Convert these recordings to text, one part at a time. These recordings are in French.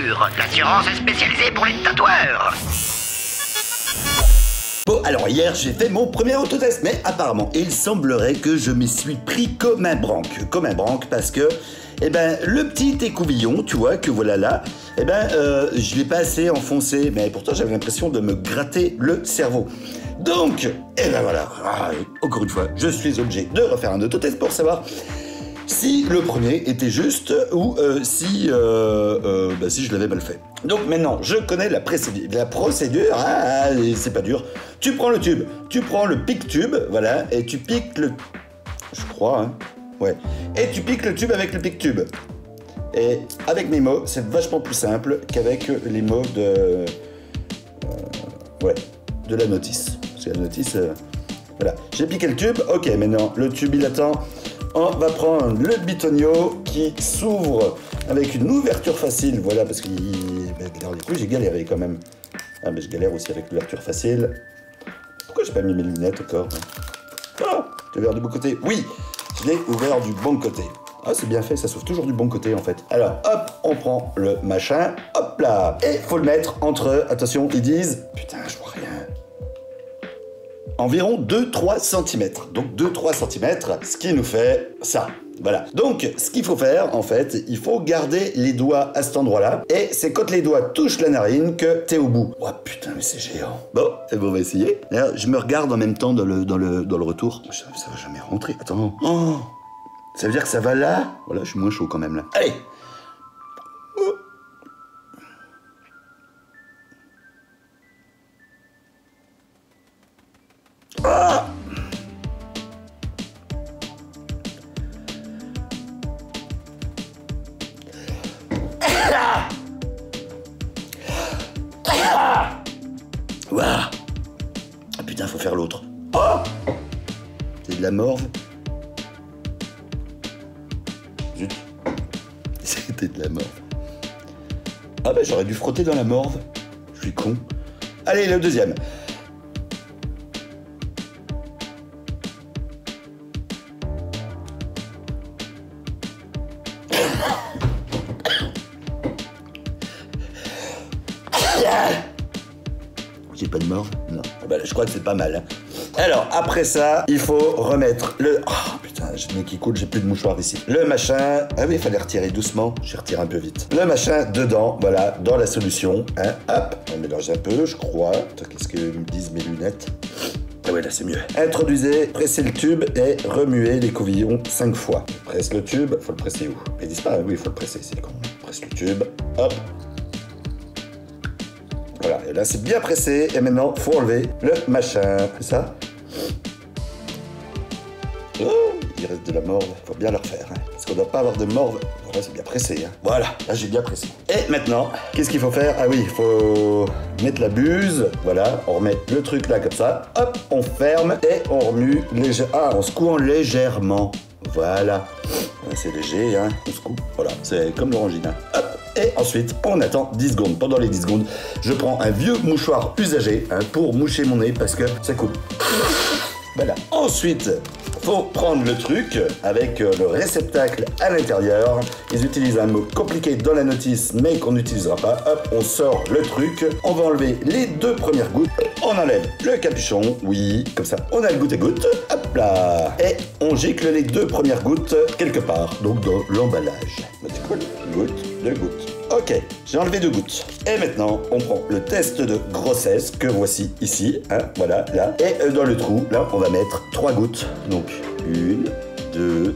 Assure, l'assurance est spécialisée pour les tatoueurs. Bon, alors hier j'ai fait mon premier autotest, mais apparemment il semblerait que je m'y suis pris comme un branque. Comme un branque parce que, eh ben, le petit écouvillon, tu vois, que voilà là, eh ben, je l'ai pas assez enfoncé, mais pourtant j'avais l'impression de me gratter le cerveau. Donc, eh ben voilà, encore une fois, je suis obligé de refaire un autotest pour savoir si le premier était juste ou si je l'avais mal fait. Donc maintenant, je connais la procédure, c'est pas dur. Tu prends le tube, tu prends le pic-tube, voilà, et tu piques le... Je crois, hein. Ouais. Et tu piques le tube avec le pic-tube. Et avec mes mots, c'est vachement plus simple qu'avec les mots de... de la notice. Parce que la notice... voilà. J'ai piqué le tube, ok, maintenant, le tube il attend. On va prendre le bitonio qui s'ouvre avec une ouverture facile, voilà, parce que du coup j'ai galéré quand même. Ah, mais je galère aussi avec l'ouverture facile. Pourquoi j'ai pas mis mes lunettes encore? Ah, tu l'as ouvert du bon côté? Oui, je l'ai ouvert du bon côté. Ah, c'est bien fait, ça s'ouvre toujours du bon côté en fait. Alors, hop, on prend le machin, hop là. Et faut le mettre entre, attention, ils disent, putain, je vois rien. Environ 2-3 cm. Donc 2-3 cm, ce qui nous fait ça. Voilà. Donc, ce qu'il faut faire, en fait, il faut garder les doigts à cet endroit-là. Et c'est quand les doigts touchent la narine que t'es au bout. Oh putain, mais c'est géant. Bon, on va essayer. D'ailleurs, je me regarde en même temps dans le retour. Ça va jamais rentrer. Attends. Oh, ça veut dire que ça va là? Voilà, je suis moins chaud quand même là. Allez. Ah! Waouh! Ah putain, faut faire l'autre. Oh! C'est de la morve. Zut. C'était de la morve. Ah bah j'aurais dû frotter dans la morve. Je suis con. Allez, le deuxième. J'ai pas de morve? Non. Ah bah, je crois que c'est pas mal. Alors, après ça, il faut remettre le... Oh putain, j'ai le nez qui coule, j'ai plus de mouchoir ici. Le machin... Ah oui, il fallait retirer doucement. Je vais retirer un peu vite. Le machin dedans, voilà, dans la solution. Hein, hop, on mélange un peu, je crois. Qu'est-ce que me disent mes lunettes? Ah ouais, là c'est mieux. Introduisez, pressez le tube et remuez l'écouvillon 5 fois. On presse le tube, faut le presser où? Ils disent pas, oui, il faut le presser, c'est con. On presse le tube, hop. Voilà, et là c'est bien pressé, et maintenant faut enlever le machin. C'est ça? Oh, il reste de la morve, faut bien la refaire, hein, parce qu'on doit pas avoir de morve. Voilà, c'est bien pressé, hein. Voilà, là j'ai bien pressé. Et maintenant, qu'est-ce qu'il faut faire? Ah oui, il faut mettre la buse, voilà, on remet le truc là comme ça, hop, on ferme, et on remue légèrement, en secouant légèrement. Voilà, c'est léger, hein, on secoue, voilà, c'est comme l'orangina. Hop. Et ensuite, on attend 10 secondes. Pendant les 10 secondes, je prends un vieux mouchoir usagé pour moucher mon nez parce que ça coule. Voilà. Ensuite, faut prendre le truc avec le réceptacle à l'intérieur. Ils utilisent un mot compliqué dans la notice, mais qu'on n'utilisera pas. Hop, on sort le truc. On va enlever les 2 premières gouttes. On enlève le capuchon. Oui, comme ça, on a le goutte à goutte. Hop là. Et on gicle les 2 premières gouttes quelque part, donc dans l'emballage. C'est cool. Goutte, 2 gouttes. Ok, j'ai enlevé 2 gouttes. Et maintenant, on prend le test de grossesse que voici ici, hein, voilà, là. Et dans le trou, là, on va mettre 3 gouttes. Donc, 1, 2,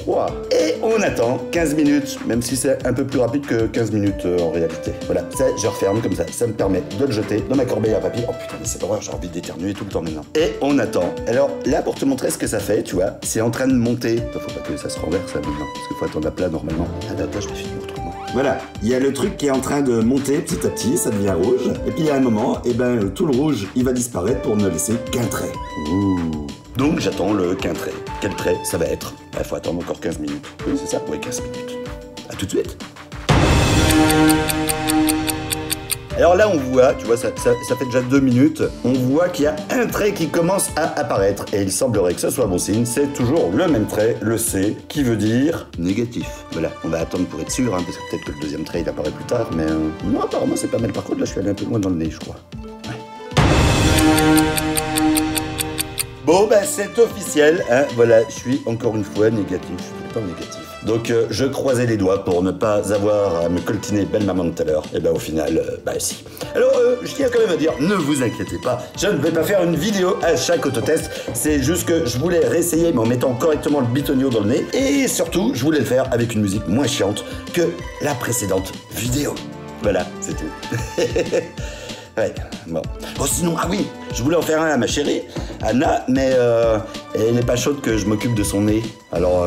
3. Et on attend 15 minutes, même si c'est un peu plus rapide que 15 minutes en réalité. Voilà, ça, je referme comme ça. Ça me permet de le jeter dans ma corbeille à papier. Oh putain, mais c'est pas vrai, j'ai envie d'éternuer tout le temps maintenant. Et on attend. Alors là, pour te montrer ce que ça fait, tu vois, c'est en train de monter. Faut pas que ça se renverse là maintenant, parce qu'il faut attendre à plat normalement. Ah, attends, je vais finir autrement. Voilà, il y a le truc qui est en train de monter petit à petit, ça devient rouge. Et puis il y a un moment, et ben tout le rouge, il va disparaître pour ne laisser qu'un trait. Ouh. Donc j'attends le qu'un trait. Quel trait ça va être? Il faut attendre encore 15 minutes. Oui, c'est ça? Oui, 15 minutes. À tout de suite. Alors là, on voit, tu vois, ça fait déjà 2 minutes, on voit qu'il y a un trait qui commence à apparaître. Et il semblerait que ce soit bon signe, c'est toujours le même trait, le C, qui veut dire négatif. Voilà, on va attendre pour être sûr, hein, parce que peut-être que le deuxième trait, il apparaît plus tard, mais non, apparemment, c'est pas mal. Par contre, là, je suis allé un peu loin dans le nez, je crois. Ouais. Bon, ben, c'est officiel, hein, voilà, je suis encore une fois négatif, je suis tout le temps négatif. Donc, je croisais les doigts pour ne pas avoir à me coltiner belle maman de tout à l'heure. Et ben, au final, bah si. Alors, je tiens quand même à dire, ne vous inquiétez pas, je ne vais pas faire une vidéo à chaque autotest. C'est juste que je voulais réessayer, mais en mettant correctement le bitonio dans le nez. Et surtout, je voulais le faire avec une musique moins chiante que la précédente vidéo. Voilà, c'est tout. Ouais, bon. Oh, sinon, ah oui, je voulais en faire un à ma chérie, Anna, mais elle n'est pas chaude que je m'occupe de son nez. Alors,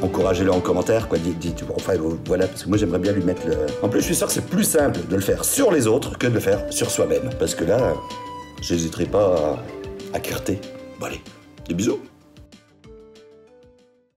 encouragez-le en commentaire, quoi. Dites, enfin, voilà, parce que moi, j'aimerais bien lui mettre le... En plus, je suis sûr que c'est plus simple de le faire sur les autres que de le faire sur soi-même. Parce que là, j'hésiterai pas à crêter. Bon, allez, des bisous.